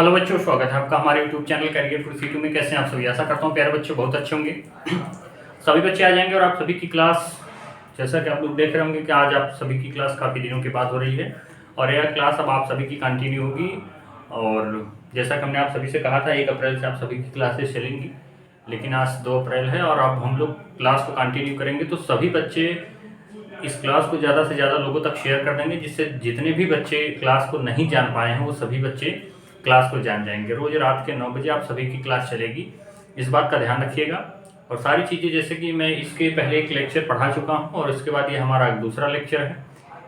Hello बच्चों, स्वागत है आपका हमारे YouTube channel career for C2 में। कैसे हैं आप सभी? आशा करता हूँ प्यारे बच्चों बहुत अच्छे होंगे। सभी बच्चे आ जाएंगे और आप सभी की क्लास, जैसा कि आप लोग देख रहे होंगे कि आज आप सभी की क्लास काफ़ी दिनों के बाद हो रही है और यह क्लास अब आप सभी की कंटिन्यू होगी। और जैसा कि हमने आप सभी से कहा था 1 अप्रैल से आप सभी की क्लासेस चलेंगी, लेकिन आज 2 अप्रैल है और अब हम लोग क्लास को कंटिन्यू करेंगे। तो सभी बच्चे इस क्लास को ज़्यादा से ज़्यादा लोगों तक शेयर कर देंगे, जिससे जितने भी बच्चे क्लास को नहीं जान पाए हैं वो सभी बच्चे क्लास को जान जाएंगे। रोज़ रात के 9 बजे आप सभी की क्लास चलेगी, इस बात का ध्यान रखिएगा। और सारी चीज़ें, जैसे कि मैं इसके पहले एक लेक्चर पढ़ा चुका हूँ और इसके बाद ये हमारा दूसरा लेक्चर है।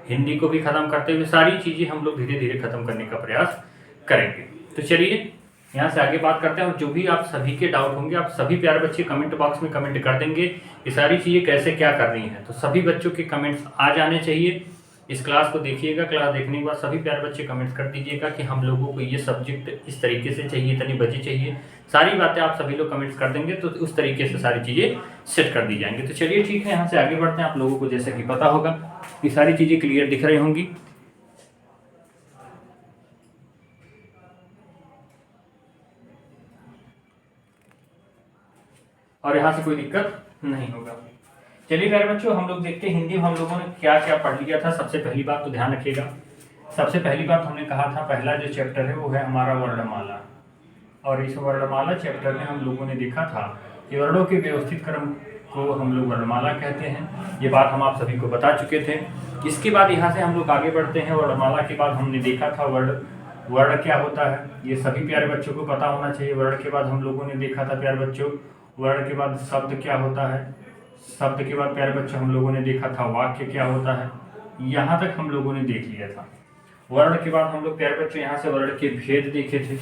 हिंदी को भी ख़त्म करते हुए सारी चीज़ें हम लोग धीरे धीरे ख़त्म करने का प्रयास करेंगे। तो चलिए यहाँ से आगे बात करते हैं। और जो भी आप सभी के डाउट होंगे, आप सभी प्यारे बच्चे कमेंट बॉक्स में कमेंट कर देंगे ये सारी चीज़ें कैसे क्या करनी है। तो सभी बच्चों के कमेंट्स आ जाने चाहिए। इस क्लास को देखिएगा, क्लास देखने के बाद सभी प्यारे बच्चे कमेंट्स कर दीजिएगा कि हम लोगों को ये सब्जेक्ट इस तरीके से चाहिए, इतनी बची चाहिए। सारी बातें आप सभी लोग कमेंट्स कर देंगे तो उस तरीके से सारी चीज़ें सेट कर दी जाएंगी। तो चलिए ठीक है, यहाँ से आगे बढ़ते हैं। आप लोगों को जैसे कि पता होगा ये सारी चीज़ें क्लियर दिख रही होंगी। और यहाँ से कोई दिक्कत नहीं होगा। चलिए प्यारे बच्चों, हम लोग देखते हैं हिंदी में हम लोगों ने क्या क्या पढ़ लिया था। सबसे पहली बात तो ध्यान रखिएगा, सबसे पहली बात हमने कहा था पहला जो चैप्टर है वो है हमारा वर्णमाला। और इस वर्णमाला चैप्टर में हम लोगों ने देखा था कि वर्णों के व्यवस्थित क्रम को हम लोग वर्णमाला कहते हैं। ये बात हम आप सभी को बता चुके थे। इसके बाद यहाँ से हम लोग आगे बढ़ते हैं। वर्णमाला के बाद हमने देखा था वर्ण क्या होता है, ये सभी प्यारे बच्चों को पता होना चाहिए। वर्ण के बाद हम लोगों ने देखा था प्यारे बच्चों, वर्ण के बाद शब्द क्या होता है। शब्द के बाद प्यारे बच्चों हम लोगों ने देखा था वाक्य क्या होता है। यहाँ तक हम लोगों ने देख लिया था। वर्ण के बाद हम लोग प्यारे बच्चों यहाँ से वर्ण के भेद देखे थे।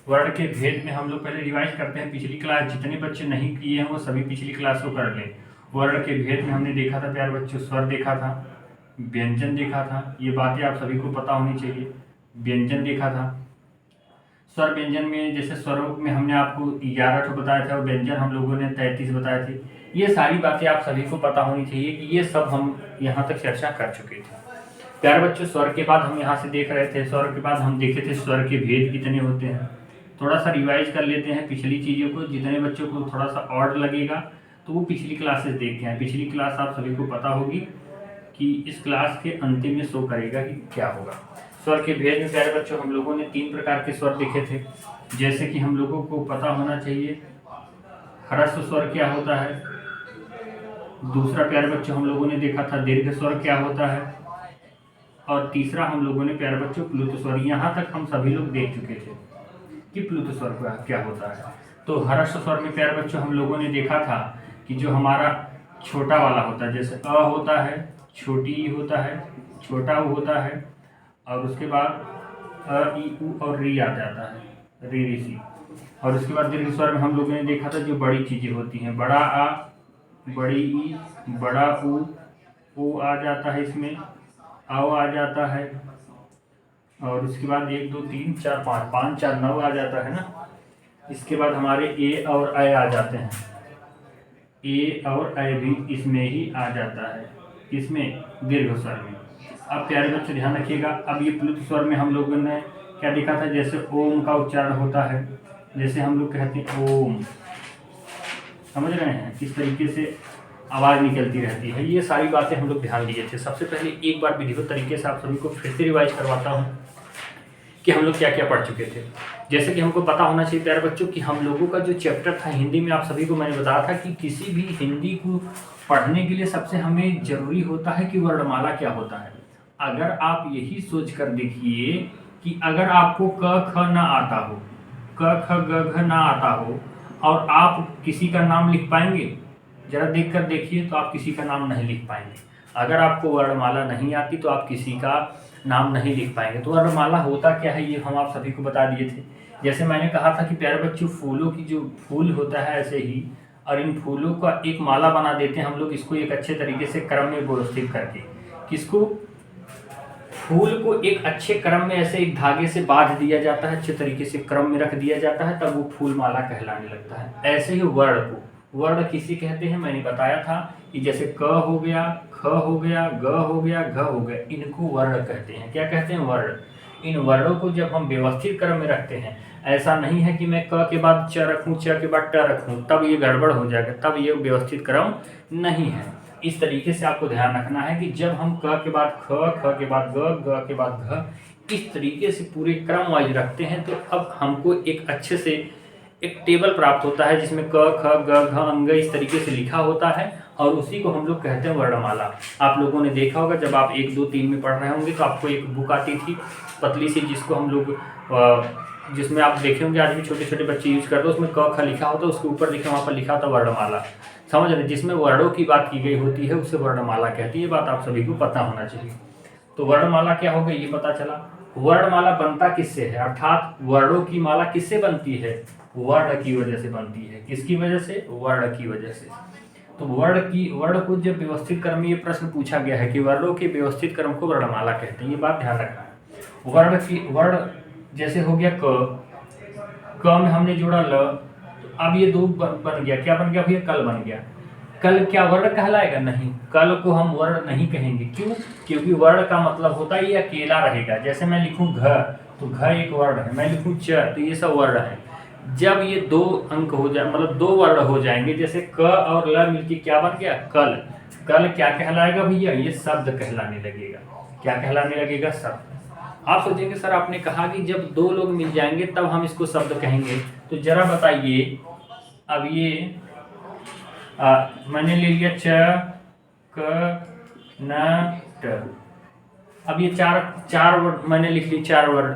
वर्ण के भेद में हम लोग पहले रिवाइज करते हैं। पिछली क्लास जितने बच्चे नहीं किए हैं वो सभी पिछली क्लास को कर लें। वर्ण के भेद में हमने देखा था प्यारे बच्चों, स्वर देखा था, व्यंजन देखा था। ये बातें आप सभी को पता होनी चाहिए। व्यंजन देखा था। स्वर व्यंजन में जैसे स्वरों में हमने आपको 11 बताया था और व्यंजन हम लोगों ने 33 बताए थे। ये सारी बातें आप सभी को पता होनी चाहिए कि ये सब हम यहाँ तक चर्चा कर चुके थे। प्यारे बच्चों, स्वर के बाद हम यहाँ से देख रहे थे, स्वर के बाद हम देखे थे स्वर के भेद कितने होते हैं। थोड़ा सा रिवाइज कर लेते हैं पिछली चीज़ों को। जितने बच्चों को थोड़ा सा ऑड लगेगा तो वो पिछली क्लासेस देख के आए। पिछली क्लास आप सभी को पता होगी कि इस क्लास के अंतिम में शो करेगा कि क्या होगा। स्वर के भेद में प्यारे बच्चों हम लोगों ने 3 प्रकार के स्वर देखे थे। जैसे कि हम लोगों को पता होना चाहिए ह्रस्व स्वर क्या होता है। दूसरा प्यारे बच्चों हम लोगों ने देखा था दीर्घ स्वर क्या होता है। और तीसरा हम लोगों ने प्यारे बच्चों प्लुत स्वर। यहाँ तक हम सभी लोग देख चुके थे कि प्लुत स्वर क्या होता है। तो ह्रस्व स्वर में प्यारे बच्चों हम लोगों ने देखा था कि जो हमारा छोटा वाला होता है, जैसे अ होता है, छोटी ई होता है, छोटा उ होता है, और उसके बाद अ ई उ और री आ जाता है, री री सी। और उसके बाद दीर्घ स्वर में हम लोगों ने देखा था जो बड़ी चीज़ें होती हैं, बड़ा आ, बड़ी ई, बड़ा उ आ जाता है, इसमें आओ आ जाता है। और उसके बाद 1 2 3 4 5 5 4 9 आ जाता है ना। इसके बाद हमारे ए और ए आ जाते हैं। ए और ए भी इसमें ही आ जाता है, इसमें दीर्घ स्वर में। अब प्यारे बच्चे ध्यान रखिएगा, अब ये प्लुत स्वर में हम लोगों ने क्या देखा था, जैसे ओम का उच्चारण होता है। जैसे हम लोग कहते हैं ओम, समझ रहे हैं, किस तरीके से आवाज़ निकलती रहती है। ये सारी बातें हम लोग ध्यान दिए थे। सबसे पहले एक बार विधिवत तरीके से आप सभी को फिर से रिवाइज करवाता हूँ कि हम लोग क्या क्या पढ़ चुके थे। जैसे कि हमको पता होना चाहिए प्यारे बच्चों कि हम लोगों का जो चैप्टर था हिंदी में, आप सभी को मैंने बताया था कि किसी भी हिंदी को पढ़ने के लिए सबसे हमें ज़रूरी होता है कि वर्णमाला क्या होता है। अगर आप यही सोच कर देखिए कि अगर आपको क ख ना आता हो, क ख ग घ ना आता हो और आप किसी का नाम लिख पाएंगे? जरा देख कर देखिए, तो आप किसी का नाम नहीं लिख पाएंगे। अगर आपको वर्णमाला नहीं आती तो आप किसी का नाम नहीं लिख पाएंगे। तो वर्णमाला होता क्या है ये हम आप सभी को बता दिए थे। जैसे मैंने कहा था कि प्यारे बच्चों फूलों की जो फूल होता है ऐसे ही, और इन फूलों का एक माला बना देते हैं हम लोग, इसको एक अच्छे तरीके से क्रम में व्यवस्थित करके। किसको? फूल को एक अच्छे क्रम में ऐसे एक धागे से बांध दिया जाता है, अच्छे तरीके से क्रम में रख दिया जाता है, तब वो फूल माला कहलाने लगता है। ऐसे ही वर्ण को, वर्ण किसी कहते हैं, मैंने बताया था कि जैसे क हो गया, ख हो गया, ग हो गया, घ हो गया, इनको वर्ण कहते हैं। क्या कहते हैं? वर्ण। इन वर्णों को जब हम व्यवस्थित क्रम में रखते हैं, ऐसा नहीं है कि मैं क के बाद च रखूँ, च के बाद ट रखूँ, तब ये गड़बड़ हो जाएगा, तब ये व्यवस्थित क्रम नहीं है। इस तरीके से आपको ध्यान रखना है कि जब हम क के बाद ख, ख के बाद ग के बाद घ, इस तरीके से पूरे क्रम वाइज रखते हैं, तो अब हमको एक अच्छे से एक टेबल प्राप्त होता है जिसमें क, ख, ग, घ, अंग इस तरीके से लिखा होता है, और उसी को हम लोग कहते हैं वर्णमाला। आप लोगों ने देखा होगा जब आप 1, 2, 3 में पढ़ रहे होंगे तो आपको एक बुक आती थी पतली सी, जिसको हम लोग जिसमें आप देखे होंगे आज भी छोटे छोटे बच्चे यूज करते हैं, उसमें क, ख लिखा होता है, उसके ऊपर देखें वहाँ पर लिखा होता है वर्णमाला। समझ रहे, जिसमें वर्णों की बात की गई होती है उसे वर्णमाला कहती है। ये बात आप सभी को पता होना चाहिए। तो वर्णमाला क्या होगा ये पता चला। वर्णमाला बनता किससे है, अर्थात वर्णों की माला किससे बनती है, वर्ण की वजह से बनती है। किसकी वजह से, वर्ण की वजह से। तो वर्ण को जब व्यवस्थित क्रम में ये प्रश्न पूछा गया है कि वर्णों के व्यवस्थित क्रम को वर्णमाला कहते हैं, ये बात ध्यान रखना है। वर्ण जैसे हो गया क में हमने जोड़ा ल, अब ये दो बन गया, क्या बन गया भैया, कल बन गया। कल क्या वर्ण कहलाएगा, नहीं, कल को हम वर्ण नहीं कहेंगे। क्यों, क्योंकि वर्ण का मतलब होता है ये अकेला रहेगा। जैसे मैं लिखूं घ, तो घ एक वर्ण है, मैं लिखूं च, तो ये सब वर्ण है। जब ये दो अंक हो जाए, मतलब दो वर्ण हो जाएंगे, जैसे क और ल मिलके क्या बन गया, कल। कल क्या कहलाएगा भैया, ये शब्द कहलाने लगेगा। क्या कहलाने लगेगा, शब्द। आप सोचेंगे सर आपने कहा कि जब दो लोग मिल जाएंगे तब हम इसको शब्द कहेंगे, तो जरा बताइए। अब ये मैंने ले लिया च, क, न, ट। अब ये चार वर्ड मैंने लिख ली, 4 वर्ड।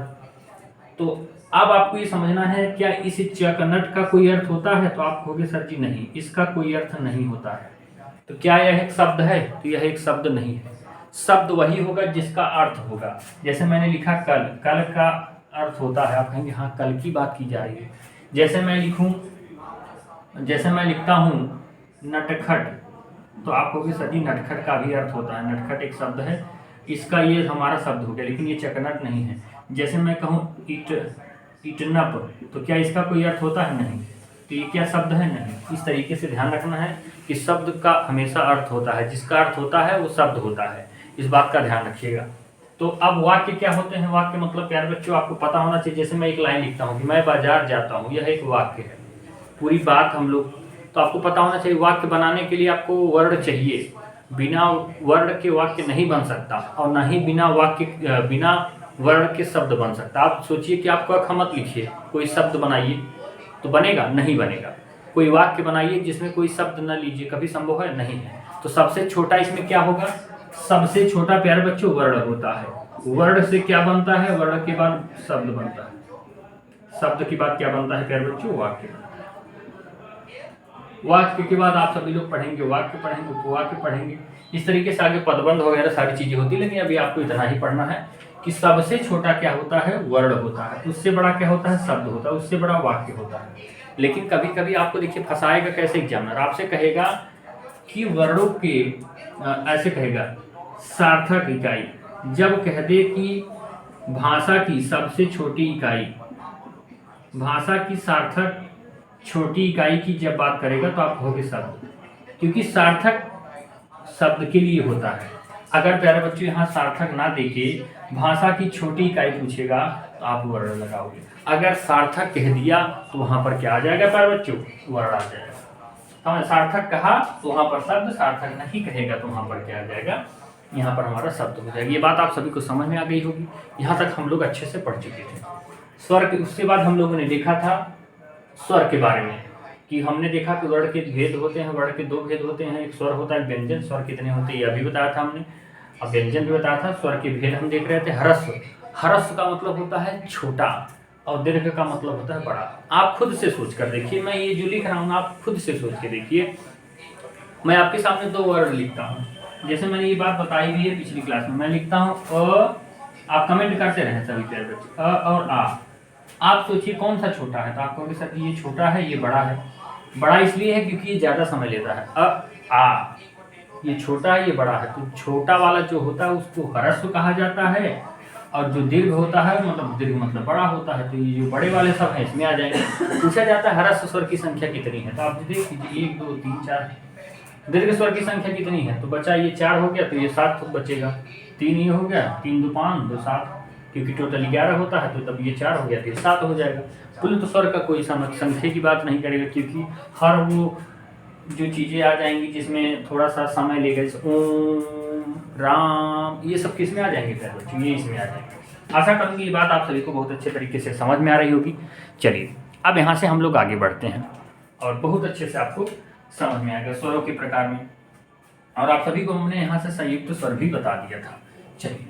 तो अब आपको ये समझना है क्या इस च का नट का कोई अर्थ होता है, तो आप कहोगे सर जी नहीं, इसका कोई अर्थ नहीं होता है। तो क्या यह एक शब्द है, तो यह एक शब्द नहीं है। शब्द वही होगा जिसका अर्थ होगा। जैसे मैंने लिखा कल, कल का अर्थ होता है, आप कहेंगे हाँ कल की बात की जा रही है। जैसे मैं लिखता हूँ नटखट, तो आप कहोगे सर जी नटखट का भी अर्थ होता है। नटखट एक शब्द है, इसका ये हमारा शब्द हो गया, लेकिन ये चकनट नहीं है। जैसे मैं कहूँ इटनप, तो क्या इसका कोई अर्थ होता है, नहीं, तो ये क्या शब्द है, नहीं। इस तरीके से ध्यान रखना है कि शब्द का हमेशा अर्थ होता है, जिसका अर्थ होता है वो शब्द होता है। इस बात का ध्यान रखिएगा। तो अब वाक्य क्या होते हैं, वाक्य मतलब प्यारे बच्चों आपको पता होना चाहिए। जैसे मैं एक लाइन लिखता हूँ कि मैं बाजार जाता हूँ, यह एक वाक्य है। पूरी बात हम लोग, तो आपको पता होना चाहिए वाक्य बनाने के लिए आपको वर्ण चाहिए। बिना वर्ण के वाक्य नहीं बन सकता, और ना ही बिना वर्ण के शब्द बन सकता। आप सोचिए कि आप क ख मत लिखिए, कोई शब्द बनाइए तो बनेगा, नहीं बनेगा। कोई वाक्य बनाइए जिसमें कोई शब्द न लीजिए, कभी संभव है, नहीं है। तो सबसे छोटा इसमें क्या होगा, सबसे छोटा प्यारे बच्चों वर्ण होता है। वर्ण से क्या बनता है, वर्ण के बाद शब्द बनता है। शब्द के बाद क्या बनता है प्यारे बच्चों, वाक्य। वाक्य के बाद आप सभी लोग पढ़ेंगे वाक्य पढ़ेंगे, उपवाक्य पढ़ेंगे, इस तरीके से आगे पदबंध वगैरह सारी चीजें होती। लेकिन अभी आपको इतना ही पढ़ना है कि सबसे छोटा क्या होता है, वर्ण होता है। उससे बड़ा क्या होता है, शब्द होता है। उससे बड़ा वाक्य होता है। लेकिन कभी कभी आपको देखिए फंसाएगा कैसे एग्जामिनर, आपसे कहेगा कि वर्णों के ऐसे कहेगा सार्थक इकाई। जब कह दे कि भाषा की सबसे छोटी इकाई, भाषा की सार्थक छोटी इकाई की जब बात करेगा तो आप कहोगे शब्द, क्योंकि सार्थक शब्द के लिए होता है। अगर प्यारे बच्चों यहाँ सार्थक ना देके भाषा की छोटी इकाई पूछेगा तो आप वर्ण लगाओगे। अगर सार्थक कह दिया तो वहां पर क्या आ जाएगा प्यारे बच्चों, वर्ण आ जाएगा। हमने सार्थक कहा तो वहां पर शब्द, सार्थक नहीं कहेगा तो वहां पर क्या आ जाएगा, यहाँ पर हमारा शब्द हो जाएगा। ये बात आप सभी को समझ में आ गई होगी। यहाँ तक हम लोग अच्छे से पढ़ चुके थे स्वर के। उसके बाद हम लोगों ने देखा था स्वर के बारे में, कि हमने देखा कि वर्ण के भेद होते हैं। वर्ण के 2 भेद होते हैं, एक स्वर होता है व्यंजन। स्वर कितने होते हैं यह भी बताया था हमने, अब व्यंजन भी बताया था। स्वर के भेद हम देख रहे थे। ह्रस्व, ह्रस्व का मतलब होता है छोटा, और दीर्घ का मतलब होता है बड़ा। आप खुद से सोच कर देखिए, मैं ये जो लिख रहा हूँ आप खुद से सोच के देखिए। मैं आपके सामने 2 वर्ड लिखता हूँ, जैसे मैंने ये बात बताई भी है पिछली क्लास में। मैं लिखता हूँ अ, आप कमेंट करते रहे सभी प्यारे बच्चे, अ और आ। आप सोचिए कौन सा छोटा है, तो आप कहोगे सर ये छोटा है, ये बड़ा है। बड़ा इसलिए है क्योंकि ये ज्यादा समय लेता है। आ, ये छोटा है, ये बड़ा है। तो छोटा वाला जो होता है उसको ह्रस्व कहा जाता है, और जो दीर्घ होता है मतलब दीर्घ मतलब बड़ा होता है। तो ये जो बड़े वाले सब हैं इसमें आ जाएंगे। पूछा जाता है ह्रस्व स्वर की संख्या कितनी है, तो आप देख लीजिए 1 2 3 4। दीर्घ स्वर की संख्या कितनी है, तो बचा ये 4 हो गया, तो ये 7 बचेगा। 3 ये हो गया, 3 2 5 2 7। क्योंकि टोटल 11 होता है, तो तब ये 4 हो गया, फिर 7 हो जाएगा। पुल्लिंग स्वर का कोई संख्या की बात नहीं करेगा, क्योंकि हर वो जो चीज़ें आ जाएंगी जिसमें थोड़ा सा समय लेगा, जैसे ओम, राम, ये सब किस में आ जाएंगे प्यारे बच्चों, ये इसमें आ जाएंगे। आशा करूँगी ये बात आप सभी को बहुत अच्छे तरीके से समझ में आ रही होगी। चलिए अब यहाँ से हम लोग आगे बढ़ते हैं और बहुत अच्छे से आपको समझ में आएगा स्वरों के प्रकार में। और आप सभी को हमने यहाँ से संयुक्त स्वर भी बता दिया था। चलिए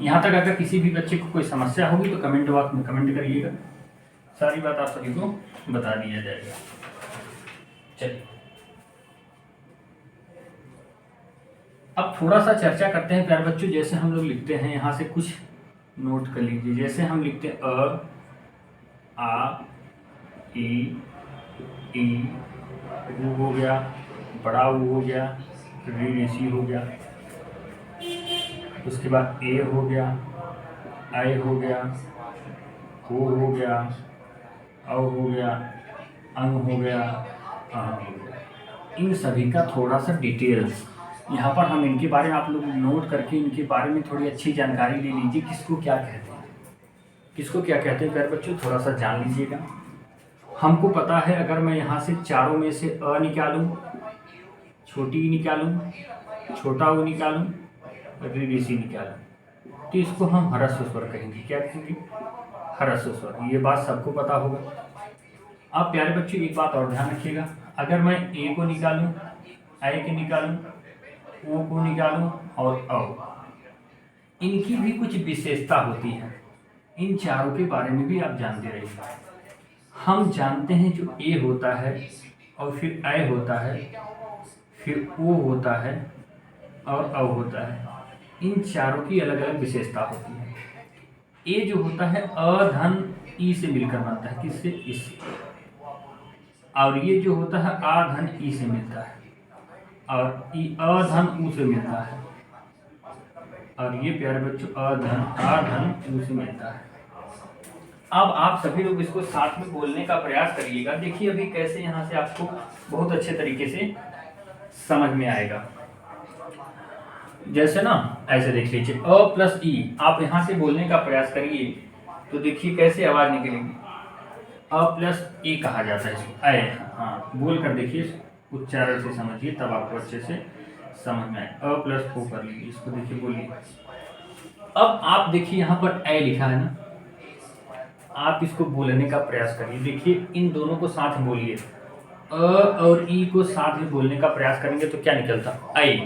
यहाँ तक अगर किसी भी बच्चे को कोई समस्या होगी तो कमेंट बॉक्स में कमेंट करिएगा, सारी बात आप सभी को बता दिया जाएगा। चलिए अब थोड़ा सा चर्चा करते हैं प्यारे बच्चों। जैसे हम लोग लिखते हैं, यहाँ से कुछ नोट कर लीजिए। जैसे हम लिखते हैं अ, आ, ई, ऊ हो गया, बड़ा ऊ हो गया, ऋषि हो गया, उसके बाद ए हो गया, आई हो गया, हो गया, औ हो गया, अंग हो गया, हो गया। इन सभी का थोड़ा सा डिटेल्स यहाँ पर हम इनके बारे में आप लोग नोट करके इनके बारे में थोड़ी अच्छी जानकारी ले लीजिए। किसको क्या कहते हैं, किसको क्या कहते हैं प्यारे बच्चों, थोड़ा सा जान लीजिएगा। हमको पता है अगर मैं यहाँ से चारों में से अ निकालूं, छोटी ई निकालूं, छोटा ऊ निकालूं, ऋषि निकालूं, तो इसको हम ह्रस्व स्वर कहेंगे। क्या कहेंगे, ह्रस्व स्वर। ये बात सबको पता होगा। अब प्यारे बच्चों एक बात और ध्यान रखिएगा, अगर मैं ए को निकालूं, आई को निकालूं, ओ को निकालूं और औ, इनकी भी कुछ विशेषता होती है। इन चारों के बारे में भी आप जानते रहिए। हम जानते हैं जो ए होता है और फिर आई होता है, फिर ओ होता है और औ होता है। इन चारों की अलग अलग विशेषता होती है। ए जो होता है अ धन ई से मिलकर बनता है, किससे, इससे। और ये जो होता है आ धन ई से मिलता है, और ई अ धन ऊ से मिलता है, और ये प्यारे बच्चों आ धन ऊ से मिलता है। अब आप सभी लोग इसको साथ में बोलने का प्रयास करिएगा। देखिए अभी कैसे यहाँ से आपको बहुत अच्छे तरीके से समझ में आएगा। जैसे ना ऐसे देख लीजिए अ प्लस ई, आप यहाँ से बोलने का प्रयास करिए तो देखिए कैसे आवाज निकलेगी। अ प्लस ए कहा जाता है इसको, अय। हाँ बोल कर देखिए, उच्चारण से समझिए तब आपको अच्छे से समझ में आए। अ प्लस ओ कर लीजिए, इसको देखिए बोलिए। अब आप देखिए यहाँ पर ए लिखा है ना, आप इसको बोलने का प्रयास करिए। देखिए इन दोनों को साथ में बोलिए, अ और ई को साथ में बोलने का प्रयास करेंगे तो क्या निकलता, आई,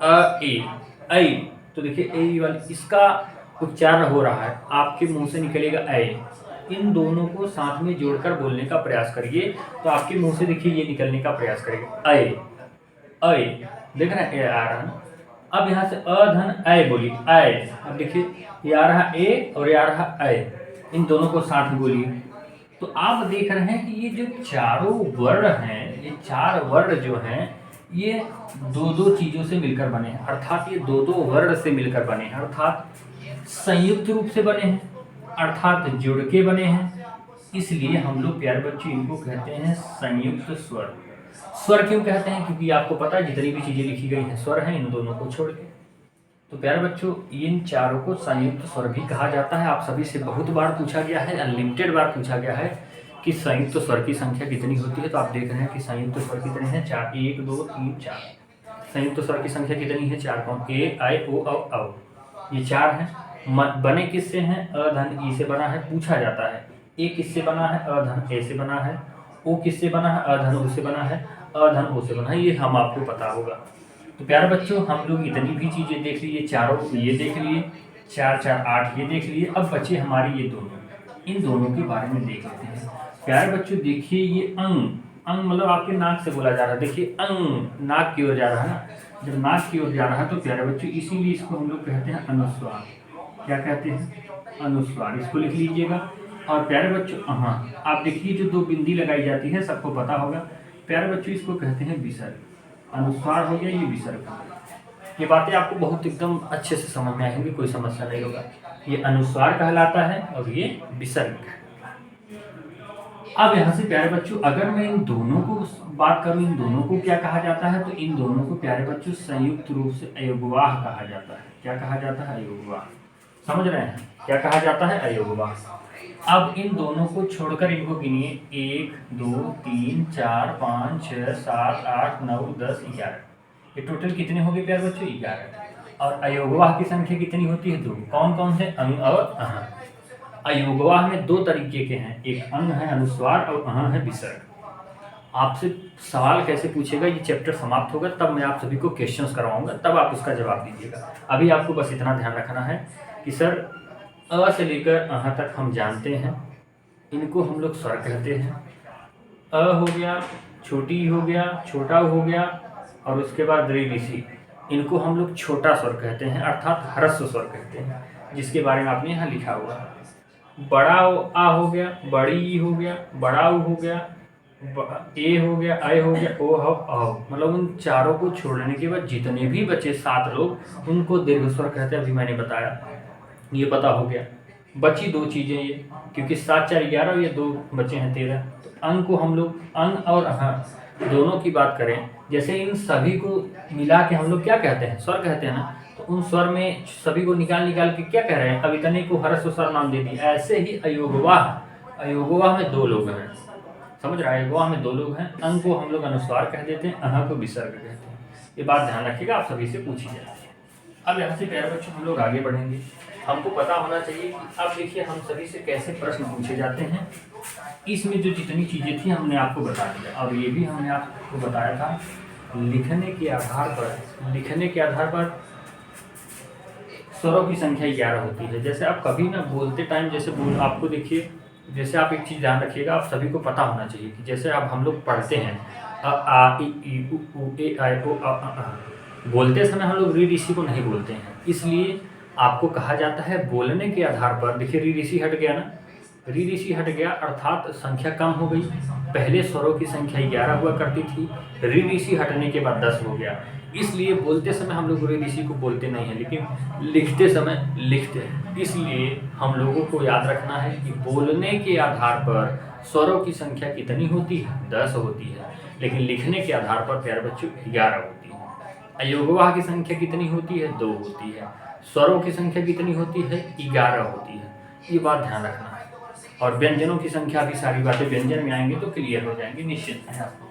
अ ए, आई। तो देखिए ए वाली इसका उच्चारण हो रहा है, आपके मुंह से निकलेगा ए। इन दोनों को साथ में जोड़कर बोलने का प्रयास करिए तो आपके मुंह से देखिए ये निकलने का प्रयास करेगा, अय, अय। देख रहे हैं ए आ रहा है। अब यहाँ से अ धन अय बोलिए, अय। अब देखिए ये आ रहा ए और ये आ रहा अय, इन दोनों को साथ में बोलिए। तो आप देख रहे हैं कि ये जो चारों वर्ण हैं, ये चार वर्ण जो हैं, ये दो दो चीजों से मिलकर बने हैं, अर्थात ये दो दो वर्ण से मिलकर बने हैं, अर्थात संयुक्त रूप से बने हैं, अर्थात जुड़ के बने हैं। इसलिए हम लोग प्यारे बच्चों इनको कहते हैं संयुक्त स्वर। स्वर क्यों कहते हैं, क्योंकि आपको पता है जितनी भी चीजें लिखी गई हैं स्वर हैं, इन दोनों को छोड़ के। तो प्यारे बच्चों इन चारों को संयुक्त स्वर भी कहा जाता है। आप सभी से बहुत बार पूछा गया है, अनलिमिटेड बार पूछा गया है कि संयुक्त स्वर की संख्या कितनी होती है। तो आप देख रहे हैं कि संयुक्त स्वर कितने हैं, 4, 1 2 3 4। संयुक्त स्वर की संख्या कितनी है, 4। कौन, ए आई ओ औ, ये 4 हैं। बने किससे हैं, अ धन ई से बना है। पूछा जाता है ए किससे बना है, अ धन ए से बना है। ओ किससे बना है, अ धन ऊ से बना है। अ धन ओ से बना है, ये हम आपको पता होगा। तो प्यारे बच्चों हम लोग इतनी भी चीजें देख लिए, चारों ये देख लिए, 4 4 8 ये देख लिए। अब बच्चे हमारी ये दोनों, इन दोनों के बारे में देख लेते हैं। प्यारे बच्चों देखिए ये अंग, अंग मतलब आपके नाक से बोला जा रहा है। देखिए अंग नाक की ओर जा रहा है ना, जब नाक की ओर जा रहा है तो प्यारे बच्चों इसीलिए इसको हम लोग कहते हैं अनुस्वार। क्या कहते हैं, अनुस्वार। इसको लिख लीजिएगा। और प्यारे बच्चों हाँ आप देखिए जो 2 बिंदी लगाई जाती है सबको पता होगा। प्यारे बच्चों इसको कहते हैं विसर्ग। अनुस्वार हो गया, ये विसर्ग हो गया। ये बातें आपको बहुत एकदम अच्छे से समझ में आएंगी, कोई समस्या नहीं होगा। ये अनुस्वार कहलाता है और ये विसर्ग। अब यहाँ से प्यारे बच्चों अगर मैं इन दोनों को बात करूं, इन दोनों को क्या कहा जाता है, तो इन दोनों को प्यारे बच्चों संयुक्त रूप से अयोगवाह कहा जाता है। क्या कहा जाता है, अयोगवाह। समझ रहे हैं, क्या कहा जाता है? अयोगवाह। अब इन दोनों को छोड़कर इनको गिनिए, 1 2 3 4 5 6 7 8 9 10 11। ये टोटल कितने हो गए प्यारे बच्चों? 11। और अयोगवाह की संख्या कितनी होती है? 2। कौन कौन से? अंग और अह। अयोगवाह में 2 तरीके के हैं, एक अंग है अनुस्वार और अह है विसर्ग। आपसे सवाल कैसे पूछेगा, ये चैप्टर समाप्त होगा तब मैं आप सभी को क्वेश्चंस करवाऊंगा, तब आप उसका जवाब दीजिएगा। अभी आपको बस इतना ध्यान रखना है कि सर अ से लेकर अह तक हम जानते हैं, इनको हम लोग स्वर कहते हैं। अ हो गया, छोटी हो गया, छोटा हो गया, और उसके बाद री ऋषि, इनको हम लोग छोटा स्वर कहते हैं, अर्थात ह्रस्व स्वर कहते हैं, जिसके बारे में आपने यहाँ लिखा हुआ है। बड़ा आ हो गया, बड़ी ई हो गया, बड़ा उ हो गया, ए हो गया, आई हो गया, ओ हो औ, मतलब उन चारों को छोड़ने के बाद जितने भी बचे 7 लोग, उनको दीर्घ स्वर कहते हैं। अभी मैंने बताया, ये पता हो गया। बची 2 चीज़ें ये, क्योंकि 7 4 11 और ये 2 बचे हैं 13। तो अंग को हम लोग अंग और अह दोनों की बात करें, जैसे इन सभी को मिला के हम लोग क्या कहते हैं? स्वर कहते हैं ना। तो उन स्वर में सभी को निकाल के क्या कह रहे हैं? अब इतने को ह्रस्व स्वर नाम दे दिया। ऐसे ही अयोगवाह, अयोगवाह में 2 लोग हैं, समझ रहा है? अयोगवाह में 2 लोग हैं। अंग को हम लोग अनुस्वार कह देते हैं, अह को विसर्ग कहते हैं। ये बात ध्यान रखिएगा, आप सभी से पूछी जाती है। अब यहाँ से प्यारे बच्चों हम लोग आगे बढ़ेंगे। हमको पता होना चाहिए कि अब देखिए हम सभी से कैसे प्रश्न पूछे जाते हैं। इसमें जो जितनी चीज़ें थी हमने आपको बता दिया, और ये भी हमने आपको बताया था लिखने के आधार पर स्वरों की संख्या 11 होती है। जैसे आप कभी ना बोलते टाइम जैसे आपको देखिए, जैसे आप एक चीज़ ध्यान रखिएगा, आप सभी को पता होना चाहिए कि जैसे अब हम लोग पढ़ते हैं अ आ इ ई उ ए आई ओ अ। बोलते समय हम लोग री ऋषि को नहीं बोलते हैं, इसलिए आपको कहा जाता है बोलने के आधार पर। देखिए री ऋषि हट गया ना, री ऋषि हट गया अर्थात संख्या कम हो गई। पहले स्वरों की संख्या 11 हुआ करती थी, री ऋषि हटने के बाद 10 हो गया। इसलिए बोलते समय हम लोग री ऋषि को बोलते नहीं हैं, लेकिन लिखते समय लिखते हैं। इसलिए हम लोगों को याद रखना है कि बोलने के आधार पर स्वरों की संख्या कितनी होती है? 10 होती है, लेकिन लिखने के आधार पर प्यारे बच्चों 11 होती है। अयोगवाह की संख्या कितनी होती है? 2 होती है। स्वरों की संख्या कितनी होती है? 11 होती है। ये बात ध्यान रखना है। और व्यंजनों की संख्या भी, सारी बातें व्यंजन में आएंगे तो क्लियर हो जाएंगे, निश्चित है आपको।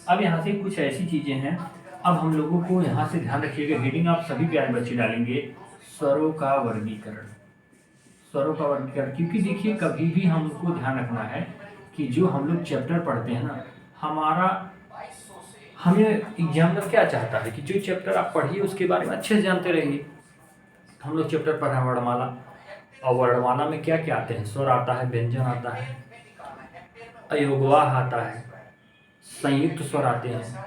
अब यहाँ से कुछ ऐसी चीज़ें हैं, अब हम लोगों को यहाँ से ध्यान रखिएगा, हेडिंग आप सभी प्यारे बच्चे डालेंगे, स्वरों का वर्गीकरण। स्वरों का वर्गीकरण, क्योंकि देखिए कभी भी हमको ध्यान रखना है कि जो हम लोग चैप्टर पढ़ते हैं ना, हमें एग्जामिनर क्या चाहता है कि जो चैप्टर आप पढ़िए उसके बारे में अच्छे से जानते रहिए। हम लोग चैप्टर पढ़ रहे हैं वर्णमाला, और वर्णमाला में क्या क्या आते हैं? स्वर आता है, व्यंजन आता है, अयोगवाह आता है, संयुक्त स्वर आते हैं,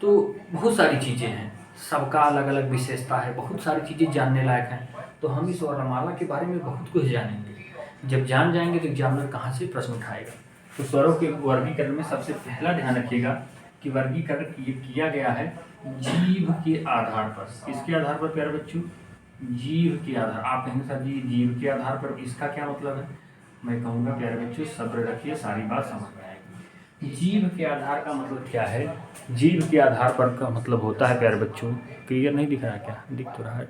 तो बहुत सारी चीज़ें हैं, सबका अलग अलग विशेषता है, बहुत सारी चीज़ें जानने लायक हैं। तो हम इस वर्णमाला के बारे में बहुत कुछ जानेंगे। जब जान जाएंगे तो एग्जामिनर कहाँ से प्रश्न उठाएगा। तो स्वरों के वर्गीकरण में सबसे पहला ध्यान रखिएगा कि वर्गीकरण किया गया है जीभ के आधार पर। किसके आधार पर प्यारे बच्चों? जीभ के आधार। आप कहेंगे सर जी जीभ के आधार पर, इसका क्या मतलब है? मैं कहूँगा प्यारे बच्चों सब्र रखिए, सारी बात समझ में आएगी। जीभ के आधार का मतलब क्या है? जीभ के आधार पर का मतलब होता है प्यारे बच्चों, क्लियर नहीं दिख रहा क्या? दिख तो रहा है,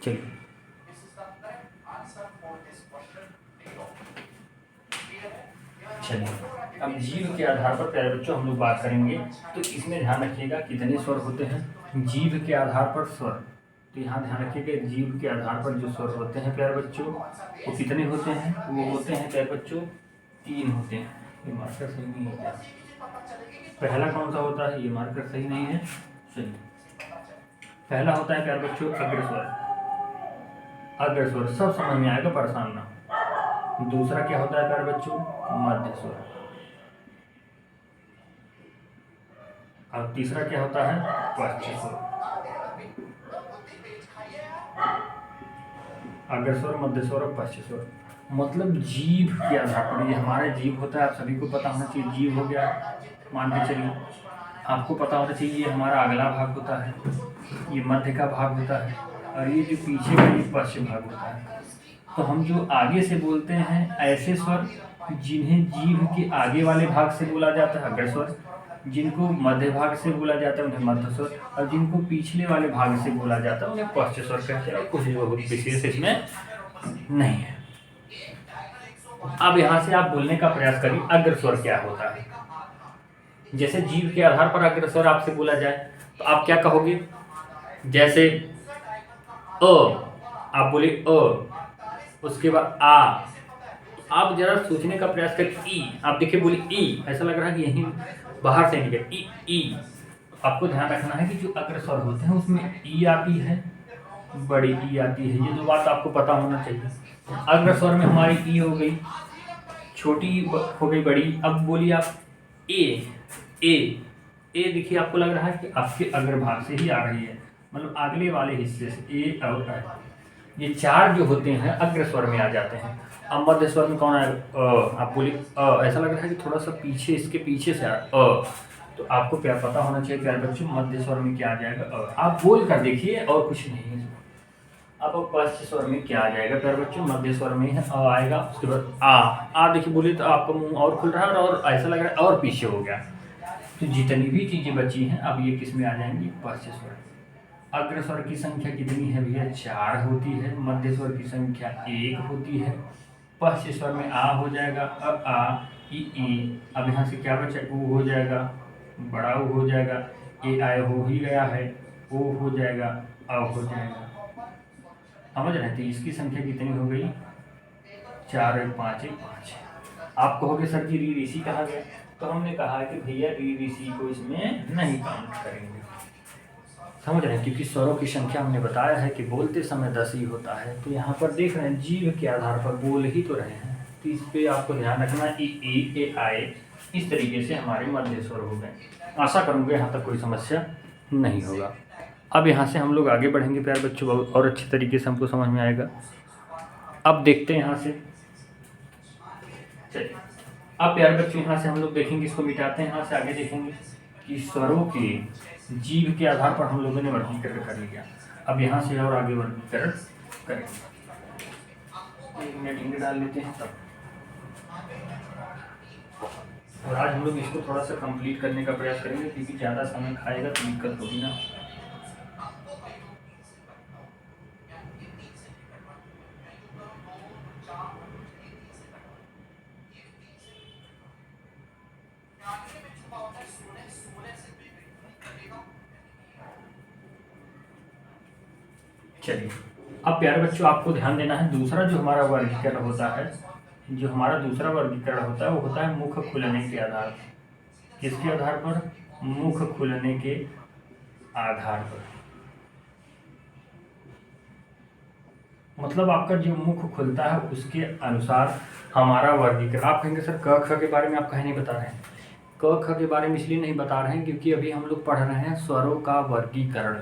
ठीक। चलिए अब जीभ के आधार पर प्यारे बच्चों हम लोग बात करेंगे। तो इसमें ध्यान रखिएगा कितने स्वर होते हैं जीभ के आधार पर स्वर। तो यहाँ ध्यान रखिएगा जीभ के आधार पर जो स्वर होते हैं प्यारे बच्चों वो कितने होते हैं? वो होते हैं प्यारे बच्चों 3 होते हैं। ये मार्कर सही नहीं होता, पहला कौन सा होता है? ये मार्कर सही नहीं है, सही। पहला होता है प्यारे बच्चों अग्रस्वर। अग्रस्वर सब समझ में आएगा, परेशान ना। दूसरा क्या होता है प्यारे बच्चों? मध्य स्वर। और तीसरा क्या होता है? पश्च स्वर। अग्रस्वर, मध्य स्वर और पश्च स्वर। मतलब जीभ के आधार पर, ये हमारा जीभ होता है, आप सभी को पता होना चाहिए। जीभ हो गया, मान के चलिए आपको पता होना चाहिए ये हमारा अगला भाग होता है, ये मध्य का भाग होता है, और ये जो पीछे का ये पश्चिम भाग होता है। तो हम जो आगे से बोलते हैं ऐसे स्वर जिन्हें जीभ के आगे वाले भाग से बोला जाता है अग्रस्वर, जिनको मध्य भाग से बोला जाता है उन्हें मध्य स्वर, और जिनको पिछले वाले भाग से बोला जाता है उन्हें पश्च स्वर कहते हैं। और कुछ बहुत विशेष इसमें नहीं है। अब यहाँ से आप बोलने का प्रयास करिए अग्र स्वर क्या होता है। जैसे जीव के आधार पर अग्र स्वर आपसे बोला जाए तो आप क्या कहोगे? जैसे अ, आप बोले अ, उसके बाद आ, आप जरा सोचने का प्रयास करें। ई, आप देखिए बोले ई, ऐसा लग रहा है कि यहीं बाहर से निकले ई ई। आपको ध्यान रखना है कि जो अग्र स्वर होते हैं उसमें ई आती है, बड़ी ई आती है। ये दो बात आपको पता होना चाहिए। अग्र स्वर में हमारी ई हो गई, छोटी हो गई, बड़ी। अब बोलिए आप ए ए ए, देखिए आपको लग रहा है कि आपके अग्रभाग से ही आ रही है, मतलब अगले वाले हिस्से से ए और आ। ये चार जो होते हैं अग्र स्वर में आ जाते हैं। अब मध्य स्वर में कौन आएगा? आप बोलिए ऐसा लग रहा है कि थोड़ा सा पीछे, इसके पीछे से तो आपको क्या पता होना चाहिए प्यारे बच्चों मध्य स्वर में क्या आ जाएगा? आप बोल कर देखिए और कुछ नहीं है। अब पश्च स्वर में क्या आ जाएगा प्यारे बच्चों? मध्य स्वर में है आएगा, उसके बाद आ देखिए बोलिए तो आपका मुंह और खुल रहा है और ऐसा लग रहा है और पीछे हो गया। तो जितनी भी चीजें बची हैं अब ये किस में आ जाएंगी? पश्च स्वर। अग्र स्वर की संख्या कितनी है भैया? 4 होती है। मध्य स्वर की संख्या 1 होती है। पश्च स्वर में आ हो जाएगा, अब आ ई। अब यहाँ से क्या बचा? ऊ हो जाएगा, बड़ा ऊ हो जाएगा, ए आय हो ही गया है, ओ हो जाएगा, अ हो जाएगा। समझ रहे थे? इसकी संख्या कितनी हो गई? 4 1 5 1 5। आप कहोगे सर जी री ऋषि कहाँ गया? तो हमने कहा कि भैया री ऋषि को इसमें नहीं काउंट करेंगे। समझ रहे हैं? क्योंकि स्वरों की संख्या हमने बताया है कि बोलते समय 10 ही होता है। तो यहाँ पर देख रहे हैं जीव के आधार पर बोल ही तो रहे हैं, तो इस पे आपको ध्यान रखना है कि ए आए इस तरीके से हमारे मध्य स्वर हो गए। आशा करूँगा यहाँ तक कोई समस्या नहीं होगा। अब यहाँ से हम लोग आगे बढ़ेंगे प्यारे बच्चों, बहुत और अच्छे तरीके से हमको समझ में आएगा। अब देखते हैं यहाँ से, चलिए अब प्यारे बच्चों यहाँ से हम लोग देखेंगे, इसको मिटाते हैं, यहाँ से आगे देखेंगे कि स्वरों के जीव के आधार पर हम लोगों ने वर्गीकरण कर लिया। अब यहाँ से और आगे वर्गीकरण करेंगे। 1 मिनट इंग्लिश डाल लेते हैं तब। और आज हम लोग इसको थोड़ा सा कंप्लीट करने का प्रयास करेंगे, क्योंकि ज़्यादा समय खाएगा तो दिक्कत होगी ना। चलिए अब प्यारे बच्चों आपको ध्यान देना है, दूसरा जो हमारा वर्गीकरण होता है, जो हमारा दूसरा वर्गीकरण होता है वो होता है मुख खुलने के आधार पर। किसके आधार पर? मुख खुलने के आधार पर। मतलब आपका जो मुख खुलता है उसके अनुसार हमारा वर्गीकरण। आप कहेंगे सर क ख के बारे में आप कहीं नहीं बता रहे हैं। क ख के बारे में इसलिए नहीं बता रहे हैं क्योंकि अभी हम लोग पढ़ रहे हैं स्वरों का वर्गीकरण,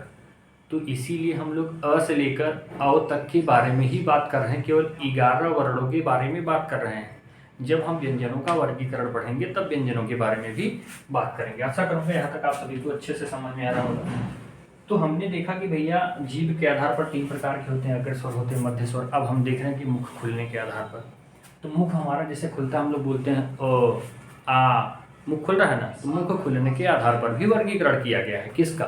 तो इसीलिए हम लोग अ से लेकर अ तक के बारे में ही बात कर रहे हैं, केवल 11 वर्णों के बारे में बात कर रहे हैं। जब हम व्यंजनों का वर्गीकरण पढ़ेंगे तब व्यंजनों के बारे में भी बात करेंगे। आशा करूँगा यहाँ तक आप सभी को अच्छे से समझ में आ रहा होगा। तो हमने देखा कि भैया जीभ के आधार पर 3 प्रकार के होते हैं, अग्र स्वर होते हैं, मध्य स्वर। अब हम देख रहे हैं कि मुख खुलने के आधार पर। तो मुख हमारा जैसे खुलता है, हम लोग बोलते हैं अ आ, मुख खुल रहा है ना, तो मुख खुलने के आधार पर भी वर्गीकरण किया गया है। किसका?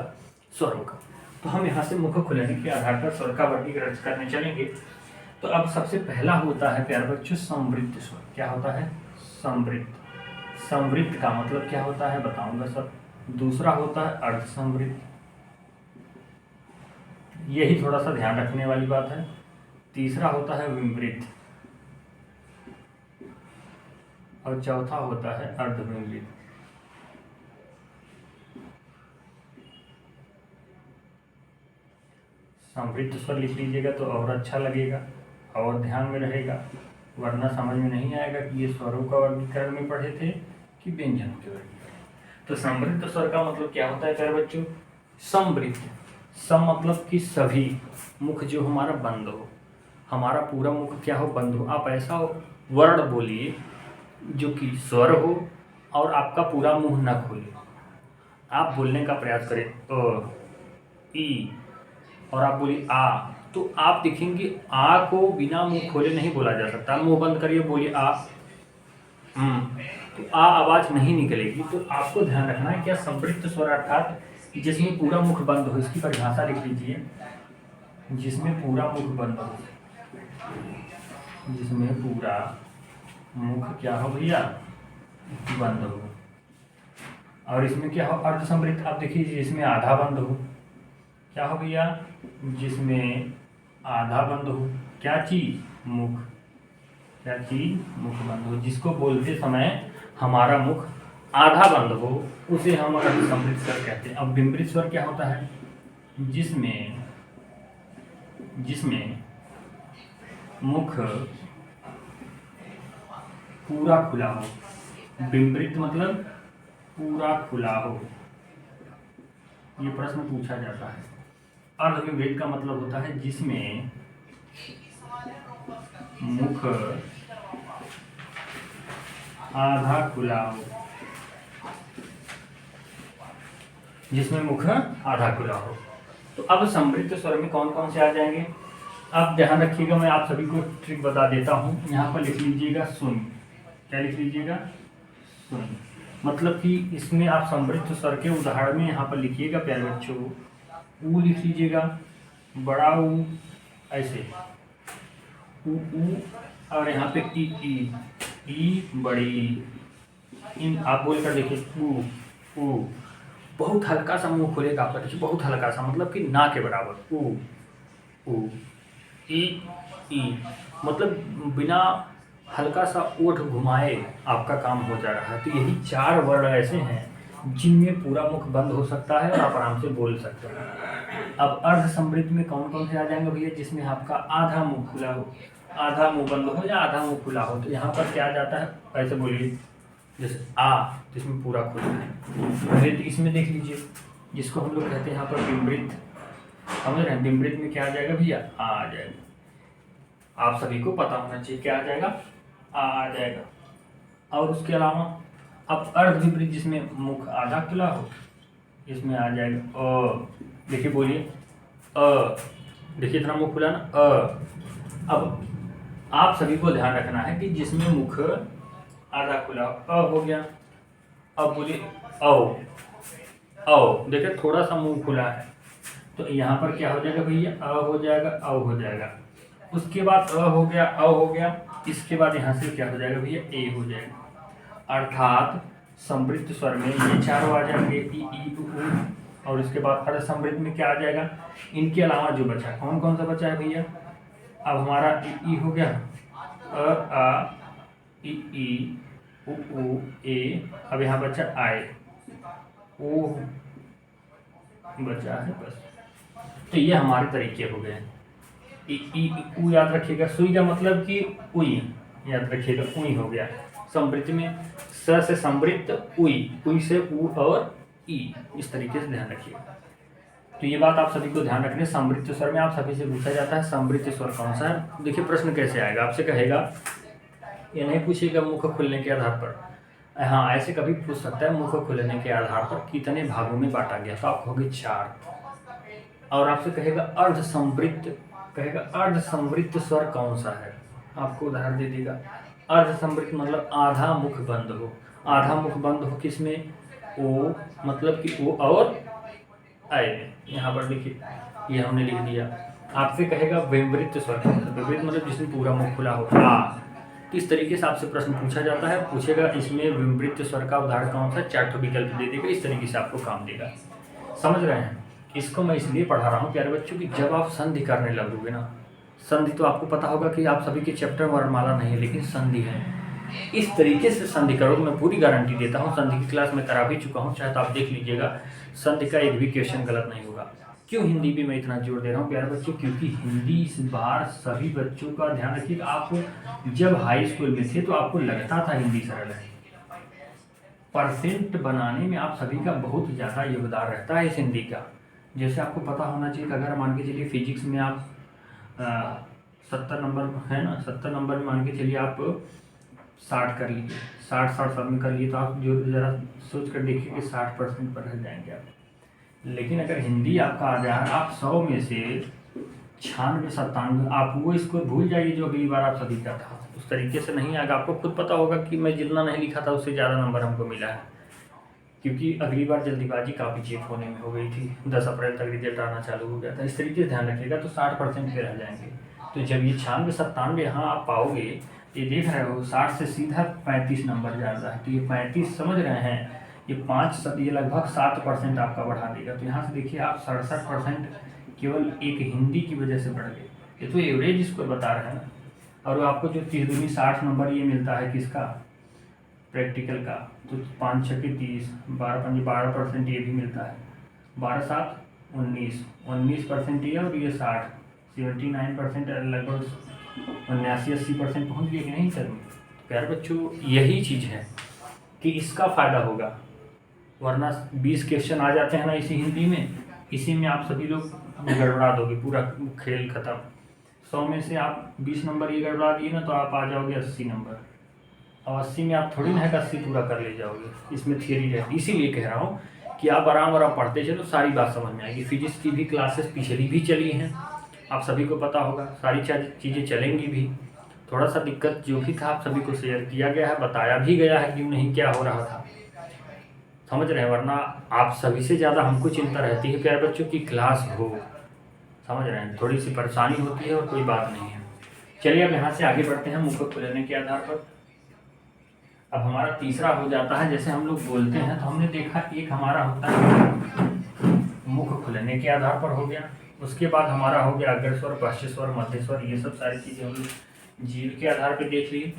स्वरों का। तो हम यहाँ से मुख खुलने के आधार पर स्वर का वर्गीकरण करने चलेंगे। तो अब सबसे पहला होता है प्यारे बच्चों समृद्ध स्वर। क्या होता है? समृद्ध। समृद्ध का मतलब क्या होता है बताऊंगा सर। दूसरा होता है अर्ध समृद्ध, यही थोड़ा सा ध्यान रखने वाली बात है। तीसरा होता है विमृत और चौथा होता है अर्धविमृत। समृद्ध स्वर लिख लीजिएगा तो और अच्छा लगेगा और ध्यान में रहेगा, वरना समझ में नहीं आएगा कि ये स्वरों का वर्गीकरण में पढ़े थे कि व्यंजनों के वर्गीकरण। तो समृद्ध स्वर का मतलब क्या होता है प्यारे बच्चों? समृद्ध। सम मतलब कि सभी, मुख जो हमारा बंद हो, हमारा पूरा मुख क्या हो? बंद हो। आप ऐसा वर्ण बोलिए जो कि स्वर हो और आपका पूरा मुंह न खोले। आप बोलने का प्रयास करें अ ई और आप बोलिए आ, तो आप देखेंगे आ को बिना मुंह खोले नहीं बोला जा सकता। मुंह बंद करिए, बोलिए आ। तो आ आवाज नहीं निकलेगी। तो आपको ध्यान रखना है क्या, संवृत्त स्वर अर्थात जिसमें पूरा मुख बंद हो। इसकी परिभाषा लिख लीजिए, जिसमें पूरा मुख बंद हो, जिसमें पूरा मुख क्या हो भैया, बंद हो। और इसमें क्या हो, अर्ध संवृत्त। आप देखिए जिसमें आधा बंद हो, क्या हो भैया, जिसमें आधा बंद हो, क्या चीज, मुख, क्या चीज, मुख बंद हो। जिसको बोलते समय हमारा मुख आधा बंद हो उसे हम अर्ध संवृत्त स्वर कहते हैं। अब बिंबृत स्वर क्या होता है, जिसमें मुख पूरा खुला हो। बिंबृत मतलब पूरा खुला हो, ये प्रश्न पूछा जाता है। अर्धविपरीत का मतलब होता है जिसमें मुख आधा खुला हो, जिसमें मुख आधा खुला हो। तो अब संवृत्त स्वर में कौन कौन से आ जाएंगे, आप ध्यान रखिएगा। मैं आप सभी को ट्रिक बता देता हूँ। यहाँ पर लिख लीजिएगा शून्य, क्या लिख लीजिएगा, शून्य। मतलब कि इसमें आप संवृत्त स्वर के उदाहरण में यहाँ पर लिखिएगा प्यारे बच्चों, ऊ लिख लीजिएगा, बड़ा ऊ, ऐसे ऊ ऊ, और यहाँ पे ई बड़ी, इन आप बोल कर देखिए, ऊ बहुत हल्का सा मुंह खुलेगा आपका, देखिए बहुत हल्का सा, मतलब कि ना के बराबर, ऊ ई मतलब बिना हल्का सा ओठ घुमाए आपका काम हो जा रहा है। तो यही 4 वर्ण ऐसे हैं जिनमें पूरा मुख बंद हो सकता है और आप आराम से बोल सकते हैं। अब अर्ध संवृत्त में कौन कौन से आ जाएंगे भैया, जिसमें आपका आधा मुंह खुला हो, आधा मुंह बंद हो या आधा मुंह खुला हो। तो यहाँ पर क्या आ जाता है, ऐसे बोलिए, जैसे आ, जिसमें पूरा खुला है। फिर इसमें देख लीजिए, जिसको हम लोग कहते हैं यहाँ पर बिंबृत, समझ रहे हैं। बिंबृत में क्या आ जाएगा भैया, आ जाएगा। आप सभी को पता होना चाहिए क्या आ जाएगा, आ जाएगा। और उसके अलावा अब अर्धविपरीत जिसमें मुख आधा खुला हो, इसमें आ जाएगा अ। देखिए बोलिए अ, देखिए इतना मुख खुला ना, अ। अब आप सभी को ध्यान रखना है कि जिसमें मुख आधा खुला हो, अ हो गया। अब बोलिए औ, देखिए थोड़ा सा मुंह खुला है, तो यहाँ पर क्या हो जाएगा भैया, अ हो जाएगा, औ हो जाएगा। उसके बाद अ हो गया, अ हो गया, इसके बाद यहाँ से क्या हो जाएगा भैया, ए हो जाएगा। अर्थात संवृत्त स्वर में ये 4 आ जाएंगे, ई उ, और इसके बाद अर्ध संवृत्त में क्या आ जाएगा। इनके अलावा जो बचा, कौन कौन सा बचा है भैया, अब हमारा ई हो गया, अ आ ई उ ए, अब यहाँ बचा आए, ओ बचा है बस। तो ये हमारे तरीके हो गए। ऊ याद रखिएगा, सुई का मतलब कि उई, याद रखिएगा, उई हो गया। संवृत्त में स से संवृत्त उई से ऊ और ई, इस तरीके से ध्यान रखिएगा। तो ये बात आप सभी को ध्यान रखने। संवृत्त स्वर में आप सभी से पूछा जाता है संवृत्त स्वर कौन सा है। देखिए प्रश्न कैसे आएगा, आपसे कहेगा, ये नहीं पूछेगा मुख खुलने के आधार पर, हाँ ऐसे कभी पूछ सकता है, मुख खुलने के आधार पर कितने भागों में बांटा गया, तो आप कहोगे 4। और आपसे कहेगा अर्ध संवृत्त, कहेगा अर्ध संवृत्त स्वर कौन सा है, आपको उदाहरण दे देगा। अर्ध संवृत्त मतलब आधा मुख बंद हो, आधा मुख बंद हो किसमें, ओ, मतलब कि ओ और आए। यहाँ पर देखिए ये हमने लिख दिया। आपसे कहेगा विवृत स्वर, विवृत मतलब जिसमें पूरा मुख खुला हो, आ। तो इस तरीके से आपसे प्रश्न पूछा जाता है, पूछेगा इसमें विवृत स्वर का उदाहरण कौन सा, 4 विकल्प दे देगा, इस तरीके से आपको काम देगा। समझ रहे हैं। इसको मैं इसलिए पढ़ा रहा हूँ प्यारे बच्चों कि जब आप संधि करने लगोगे ना, संधि तो आपको पता होगा कि आप सभी के चैप्टर वर्णमाला नहीं है, लेकिन संधि है। इस तरीके से संधि करोगे, मैं पूरी गारंटी देता हूँ। संधि की क्लास में करा भी चुका हूँ, चाहे तो आप देख लीजिएगा, संधि का एक भी क्वेश्चन गलत नहीं होगा। क्यों हिंदी भी मैं इतना जोर दे रहा हूँ प्यारे बच्चों, क्योंकि हिंदी इस बार सभी बच्चों का ध्यान रखिएगा। आप जब हाई स्कूल में थे तो आपको लगता था हिंदी सरल है, परसेंट बनाने में आप सभी का बहुत ज़्यादा योगदान रहता है इस हिंदी का। जैसे आपको पता होना चाहिए कि अगर मान के चलिए फिजिक्स में आप 70 नंबर है ना, 70 नंबर में मान के चलिए आप 60 कर लीजिए, 60 सबमिट कर लिए, तो आप जो ज़रा सोच कर देखिए कि 60% पर रह जाएंगे आप। लेकिन अगर हिंदी आपका आ जाए, आप 100 में से 96 97, आप वो स्कोर भूल जाइए जो अगली बार आप सभी का था, उस तरीके से नहीं आएगा। आपको खुद पता होगा कि मैं जितना नहीं लिखा था उससे ज़्यादा नंबर हमको मिला है, क्योंकि अगली बार जल्दीबाजी काफ़ी चेक होने में हो गई थी। 10 अप्रैल तक रिजल्ट आना चालू हो गया था। इस तरीके से ध्यान रखिएगा तो 60% पे रह जाएंगे। तो जब ये 96 97 यहाँ आप पाओगे, ये देख रहे हो 60 से सीधा 35 नंबर जा रहा है, तो ये 35 समझ रहे हैं, ये 5 ये लगभग 7% आपका बढ़ा देगा। तो यहाँ से देखिए आप 67% केवल एक हिंदी की वजह से बढ़ गए। ये तो एवरेज स्कोर बता रहे हैं ना। और आपको जो 30 दूनी 60 नंबर ये मिलता है किसका, प्रैक्टिकल का, तो 5 छः 30, 12 पंजे 12% ये भी मिलता है, 12 7 19% ये, और ये 79% लगभग 79-80% पहुँच गए कि नहीं सर। प्यारे बच्चों यही चीज़ है कि इसका फ़ायदा होगा, वरना 20 क्वेश्चन आ जाते हैं ना इसी हिंदी में, इसी में आप सभी लोग गड़बड़ा दोगे, पूरा खेल खत्म। 100 में से आप 20 नंबर ये गड़बड़ा दिए ना तो आप आ जाओगे 80 नंबर। और 80 में आप थोड़ी ना 80 पूरा कर ले जाओगे, इसमें थियरी है। इसीलिए कह रहा हूँ कि आप आराम पढ़ते चलो, सारी बात समझ में आएगी। फिजिक्स की भी क्लासेस पिछली भी चली हैं, आप सभी को पता होगा, सारी चीज़ें चलेंगी भी। थोड़ा सा दिक्कत जो भी था आप सभी को शेयर किया गया है, बताया भी गया है क्यों नहीं क्या हो रहा था, समझ रहे हैं। वरना आप सभी से ज़्यादा हमको चिंता रहती है प्यारे बच्चों की क्लास हो, समझ रहे हैं, थोड़ी सी परेशानी होती है और कोई बात नहीं है। चलिए अब यहाँ से आगे बढ़ते हैं मुख खुलने के आधार पर। अब हमारा तीसरा हो जाता है, जैसे हम लोग बोलते हैं तो हमने देखा एक हमारा होता है मुख खुलने के आधार पर हो गया, उसके बाद हमारा हो गया अग्र स्वर, पश्च स्वर, मध्य स्वर, ये सब सारी चीज़ें हम लोग जीव के आधार पर देख लिए।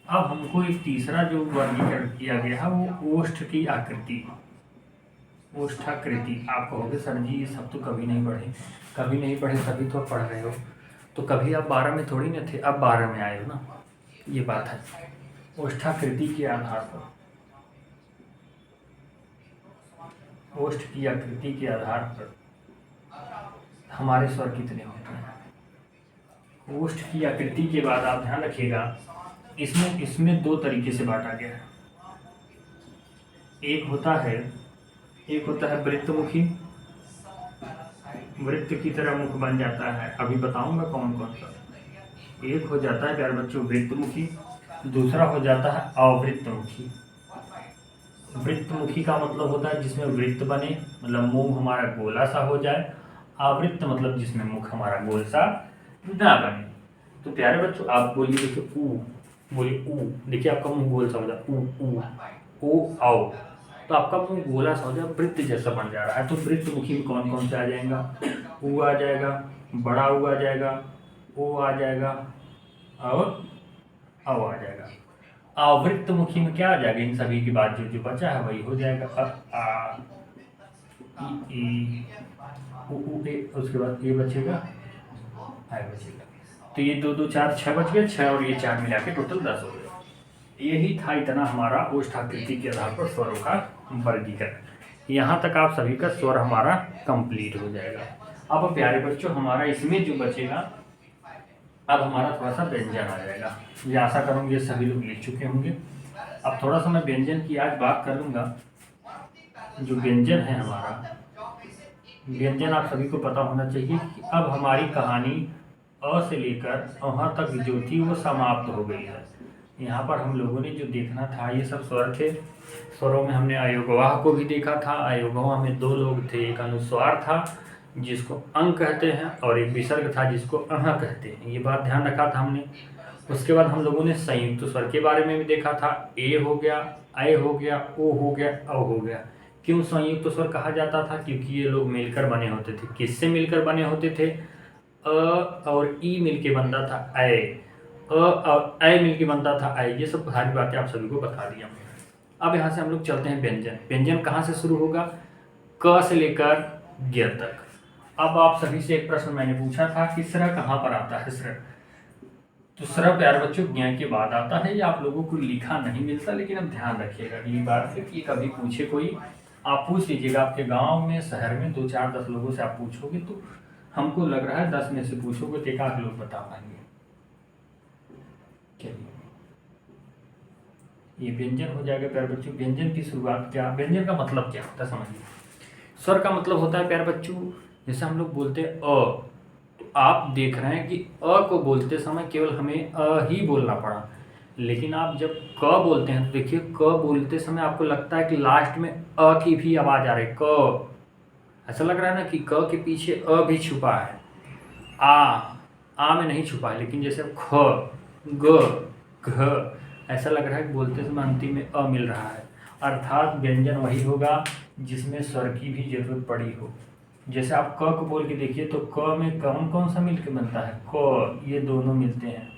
अब हमको एक तीसरा जो वर्गीकरण किया गया है वो ओष्ठ की आकृति, ओष्ठाकृति। आप कहोगे सर जी ये सब तो कभी नहीं पढ़े, तभी तो पढ़ रहे हो। तो कभी आप 12 में थोड़ी ना थे, अब 12 में आए हो ना, ये बात है। ओष्ठाकृति के आधार पर, ओष्ठ की आकृति के आधार पर हमारे स्वर कितने होते हैं। ओष्ठ की आकृति के बाद आप ध्यान रखिएगा, इसमें 2 तरीके से बांटा गया है। एक होता है वृत्तमुखी, वृत्त की तरह मुख बन जाता है, अभी बताऊंगा कौन कौन सा। एक हो जाता है प्यारे बच्चों वृत्तमुखी, दूसरा हो जाता है अवृत्तमुखी। वृत्तमुखी का मतलब होता है जिसमें वृत्त बने, मतलब मुंह हमारा गोला सा हो जाए। अवृत्त मतलब जिसमें मुख हमारा गोल सा ना बने। तो प्यारे बच्चों आप बोलिए, देखिए ऊ, बोलिए ऊ, देखिए आपका मुंह गोल सा हो जाए, ऊ ऊ ओ आओ, तो आपका मुंह गोला सा हो जाए, वृत्त जैसा बन जा रहा है। तो वृत्तमुखी में कौन कौन से आ जाएगा, ऊ आ जाएगा, बड़ा ऊ आ जाएगा, ओ आ जाएगा और औ आ जाएगा। अवृत्तमुखी में क्या आ जाएगा, इन सभी की बात जो बचा है वही हो जाएगा। अब आ ई उ ए, उसके बाद ये बचेगा, आए बचेगा। तो ये 2 2 4 6 बच गए, 6 और ये 4 मिला के टोटल 10 हो गए। यही था इतना हमारा ओष्ठाकृति के आधार पर स्वरों का वर्गीकरण। यहाँ तक आप सभी का स्वर हमारा कंप्लीट हो जाएगा। अब प्यारे बच्चों हमारा इसमें जो बचेगा, अब हमारा थोड़ा सा व्यंजन आ जाएगा। ये आशा करूँगी सभी लोग लिख चुके होंगे। अब थोड़ा सा मैं व्यंजन की आज बात करूँगा। जो व्यंजन है हमारा, व्यंजन आप सभी को पता होना चाहिए कि अब हमारी कहानी अ से लेकर वहाँ तक जो थी वो समाप्त हो गई है। यहाँ पर हम लोगों ने जो देखना था ये सब स्वर थे। स्वरों में हमने अयोगवाह को भी देखा था। अयोगवाह में 2 लोग थे, एक अनुस्वार था जिसको अंग कहते हैं और एक विसर्ग था जिसको अह कहते हैं। ये बात ध्यान रखा था हमने। उसके बाद हम लोगों ने संयुक्त स्वर के बारे में भी देखा था। ए हो गया, ऐ हो गया, ओ हो गया, औ हो गया। क्यों संयुक्त स्वर कहा जाता था, क्योंकि ये लोग मिलकर बने होते थे। किससे मिलकर बने होते थे, अ और ई मिलके बनता था ऐ, अ और ऐ मिलके बनता था ऐ। ये सब सारी बातें आप सभी को बता दिया। अब यहाँ से हम लोग चलते हैं व्यंजन। व्यंजन कहाँ से शुरू होगा, क से लेकर ग तक। अब आप सभी से एक प्रश्न मैंने पूछा था कि स्र कहाँ पर आता है। स्र, तो स्र प्यारे बच्चों ज्ञ के बाद आता है। ये आप लोगों को लिखा नहीं मिलता, लेकिन अब ध्यान रखिएगा अगली बार से कि कभी पूछे कोई, आप पूछ लीजिएगा। आपके गांव में, शहर में 2 4 10 लोगों से आप पूछोगे तो हमको लग रहा है 10 में से पूछोगे तो 1 लोग बता पाएंगे। चलिए ये व्यंजन हो जाएगा प्यारे बच्चों। व्यंजन की शुरुआत क्या, व्यंजन का मतलब क्या होता है समझिए। स्वर का मतलब होता है प्यारे बच्चों, जैसे हम लोग बोलते हैं अ, तो आप देख रहे हैं कि अ को बोलते समय केवल हमें अ ही बोलना पड़ा, लेकिन आप जब क बोलते हैं तो देखिए क बोलते समय आपको लगता है कि लास्ट में अ की भी आवाज़ आ रही है, क। ऐसा लग रहा है ना कि क के पीछे अ भी छुपा है। आ में नहीं छुपा है, लेकिन जैसे ख, ग, घ, ऐसा लग रहा है कि बोलते समय अंतिम में अ मिल रहा है। अर्थात व्यंजन वही होगा जिसमें स्वर की भी जरूरत पड़ी हो। जैसे आप क को बोल के देखिए तो क में कौन कौन सा मिलके बनता है, क, ये दोनों मिलते हैं।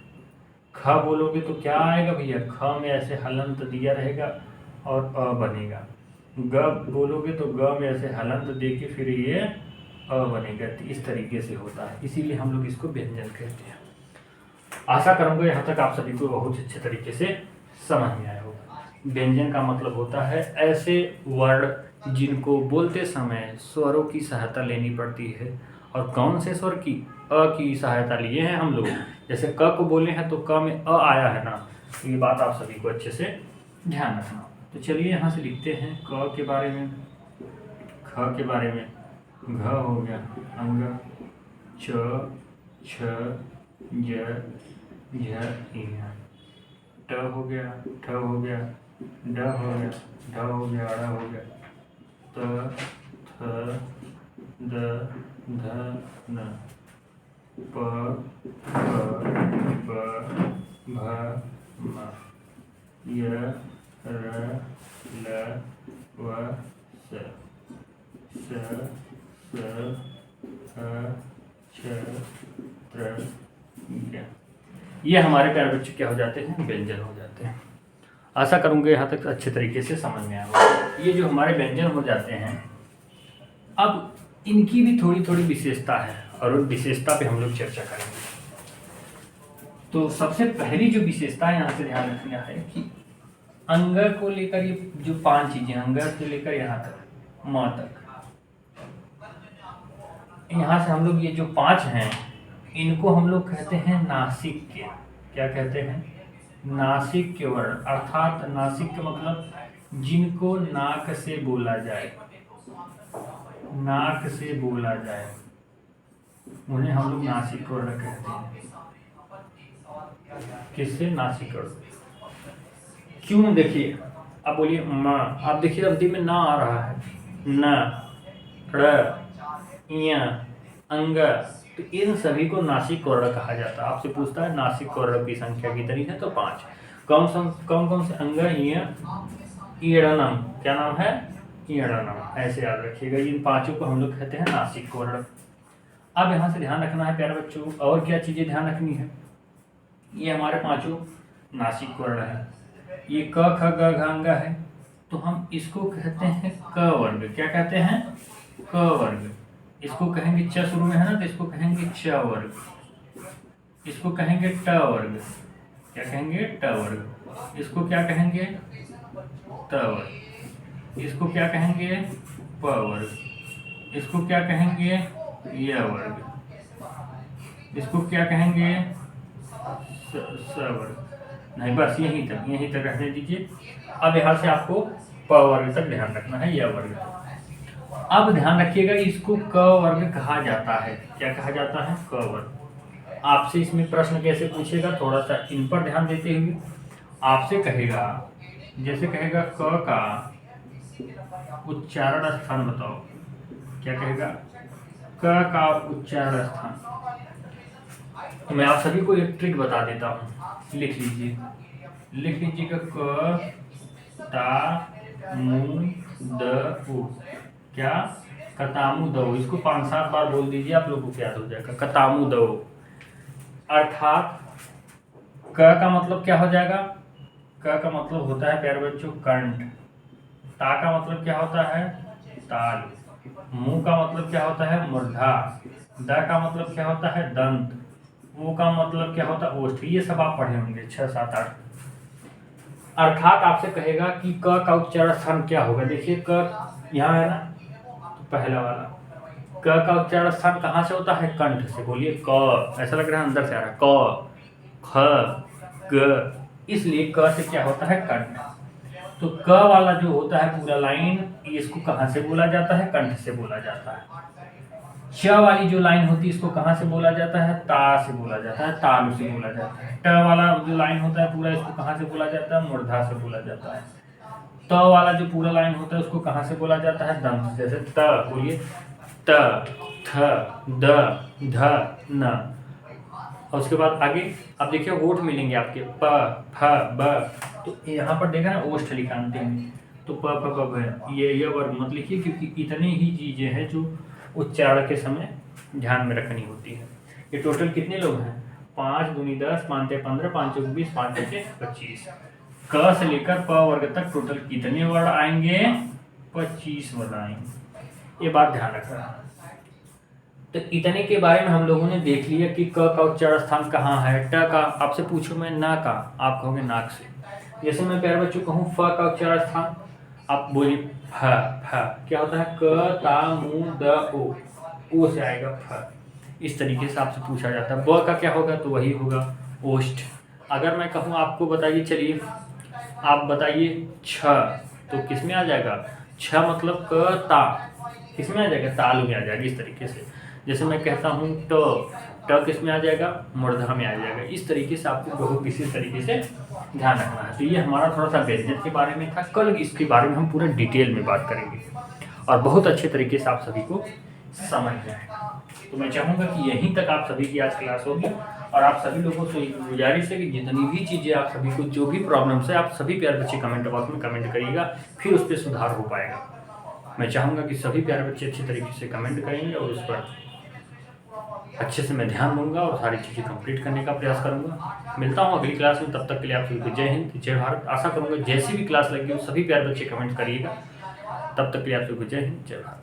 ख बोलोगे तो क्या आएगा भैया, ख में ऐसे हलंत दिया रहेगा और अ बनेगा। ग बोलोगे तो ग में ऐसे हलंत दे के फिर ये अ बनेगा। तो इस तरीके से होता है, इसीलिए हम लोग इसको व्यंजन कहते हैं। आशा करूंगा यहाँ तक आप सभी को बहुत अच्छे तरीके से समझ में आया होगा। व्यंजन का मतलब होता है ऐसे वर्ण जिनको बोलते समय स्वरों की सहायता लेनी पड़ती है। और कौन से स्वर की, अ की सहायता लिए हैं हम लोग। जैसे क को बोले हैं तो क में अ आया है ना, तो ये बात आप सभी को अच्छे से ध्यान रखना। तो चलिए यहाँ से लिखते हैं क के बारे में, ख के बारे में। घ हो गया अंग, च, छ, ज, झ, इं। ट हो गया, ठ हो गया, ड हो गया, ढ हो गया, ड़ हो गया, त, थ, द, ध, न, प, फ, ब, भ, म, य, र, ल, व, स, स, ह, छ, त्र, ज्ञ। ये हमारे प्यारे बच्चे क्या हो जाते हैं, व्यंजन हो जाते हैं। आशा करूंगा यहाँ तक अच्छे तरीके से समझ में आया होगा। ये जो हमारे व्यंजन हो जाते हैं, अब इनकी भी थोड़ी थोड़ी विशेषता है और उन विशेषता पे हम लोग चर्चा करेंगे। तो सबसे पहली जो विशेषता है यहाँ से ध्यान रखना है कि अंग को लेकर ये जो 5 चीजें, अंग से लेकर यहाँ तक म तक, यहाँ से हम लोग ये जो 5 हैं इनको हम लोग कहते हैं नासिक के। क्या कहते हैं, नासिक के वर्ण। अर्थात नासिक का मतलब जिनको नाक से बोला जाए, नाक से बोला जाए उन्हें हम लोग नासिक वर्ण कहते हैं। किससे, नासिक वर्ण। क्यों, देखिए अब बोलिए म, आप देखिए अंतिम में ना आ रहा है, न, ड़, य, अंग, तो इन सभी को नासिक वर्ण कहा जाता है। आपसे पूछता है नासिक वर्ण की संख्या कितनी है, तो 5। कौन कौन से, अंग, ईड़नम, क्या नाम है, ईड़नम, ऐसे याद रखिएगा। इन 5 को हम लोग कहते हैं नासिक वर्ण। अब यहाँ से ध्यान रखना है प्यारे बच्चों, और क्या चीजें ध्यान रखनी है। ये हमारे 5 नासिक वर्ण है। ये क, ख, ग, घ, अंग है, तो हम इसको कहते हैं क वर्ग। क्या कहते हैं, क वर्ग। इसको कहेंगे च शुरू में है ना, तो इसको कहेंगे च वर्ग। इसको कहेंगे ट वर्ग। क्या कहेंगे, ट वर्ग। इसको क्या कहेंगे, त वर्ग। इसको क्या कहेंगे, प वर्ग। इसको क्या कहेंगे, य वर्ग। इसको क्या कहेंगे, स वर्ग। नहीं, बस यहीं तक रहने दीजिए। अब यहाँ से आपको प वर्ग तक ध्यान रखना है, य वर्ग। अब ध्यान रखिएगा इसको क वर्ग कहा जाता है। क्या कहा जाता है, क वर्ग। आपसे इसमें प्रश्न कैसे पूछेगा, थोड़ा सा इन पर ध्यान देते हुए आपसे कहेगा, जैसे कहेगा क का उच्चारण स्थान बताओ। क्या कहेगा, क का उच्चारण स्थान। तो मैं आप सभी को एक ट्रिक बता देता हूँ, लिख लीजिएगा क, ता, मु, द, उ। क्या, कतामु दो। इसको 5-7 बार बोल दीजिए, आप लोगों को याद हो जाएगा, कतामु दो। अर्थात क का मतलब क्या हो जाएगा, क का मतलब होता है प्यारे बच्चों कंठ। ता का मतलब क्या होता है, ताल। मु का मतलब क्या होता है, मूर्धा। द का मतलब क्या होता है, दंत। उ का मतलब क्या होता है, ओष्ठ। ये सब आप पढ़े होंगे 6, 7, 8। अर्थात आपसे कहेगा कि क का उच्चारण स्थान क्या होगा। देखिए क यहाँ है ना, तो पहला वाला क का उच्चारण स्थान कहाँ से होता है, कंठ से। बोलिए क, ऐसा लग रहा है अंदर से आ रहा है, क, ख, ग, इसलिए क से क्या होता है, कंठ। तो क वाला जो होता है पूरा लाइन, इसको कहाँ से बोला जाता है, कंठ से बोला जाता है। च वाली जो लाइन होती है इसको कहाँ से बोला जाता है? ता से बोला जाता है, तालु से बोला जाता है। ट वाला जो लाइन होता है पूरा, इसको कहाँ से बोला जाता है? मूर्धा से बोला जाता है। त वाला जो पूरा लाइन होता है उसको कहाँ से बोला जाता है? दंत। जैसे त बोलिए, त, थ, द, ध, न। और उसके बाद आगे अब देखिए ओठ मिलेंगे आपके, प, फ, ब। तो यहाँ पर देखा ना ओष्ठ लिखा अंतिम में, तो प, फ, ब, भ, ये वर्ग मत लिखिए, क्योंकि इतनी ही चीजें हैं जो उच्चारण के समय ध्यान में रखनी होती है। ये टोटल कितने लोग हैं? 5 दूनी 10, 5 ते 15, 5 चौक 20, 5 पचे 25। क से लेकर प वर्ग तक टोटल कितने वर्ड आएंगे? 25 वर्ड आएंगे। ये बात ध्यान रखना। तो इतने के बारे में हम लोगों ने देख लिया कि क का उच्चारण स्थान कहाँ है। ट का आपसे पूछूं मैं ना का, आप कहोगे नाक से। जैसे मैं प्यारे बच्चों कहूँ फ का उच्चारण स्थान, आप बोलिए फ। फ क्या होता है? क ता मु द ओ से आएगा फ। इस तरीके से आपसे पूछा जाता है। ब का क्या होगा? तो वही होगा ओष्ठ। अगर मैं कहूँ आपको बताइए, चलिए आप बताइए छ, तो किस में आ जाएगा? छ मतलब क ता, किस में आ जाएगा? तालु में आ जाएगा। इस तरीके से जैसे मैं कहता हूँ ट किस में आ जाएगा? मूर्धा में आ जाएगा। इस तरीके से आपको बहुत विशेष तरीके से ध्यान रखना है। तो ये हमारा थोड़ा सा व्यंजन के बारे में था। कल इसके बारे में हम पूरा डिटेल में बात करेंगे और बहुत अच्छे तरीके से आप सभी को समझ जाए। तो मैं चाहूँगा कि यहीं तक आप सभी की आज क्लास होगी और आप सभी लोगों से गुजारिश है कि जितनी भी चीज़ें आप सभी को, जो भी प्रॉब्लम्स है, आप सभी प्यारे बच्चे कमेंट बॉक्स में कमेंट करिएगा, फिर उस पर सुधार हो पाएगा। मैं चाहूँगा कि सभी प्यारे बच्चे अच्छे तरीके से कमेंट करेंगे और उस पर अच्छे से मैं ध्यान दूंगा और सारी चीज़ें कंप्लीट करने का प्रयास करूंगा। मिलता हूं अगली क्लास में, तब तक के लिए आप सभी को जय हिंद, जय भारत। आशा करूंगा जैसी भी क्लास लगी हो सभी प्यारे बच्चे कमेंट करिएगा। तब तक के लिए आप सभी को जय हिंद, जय भारत।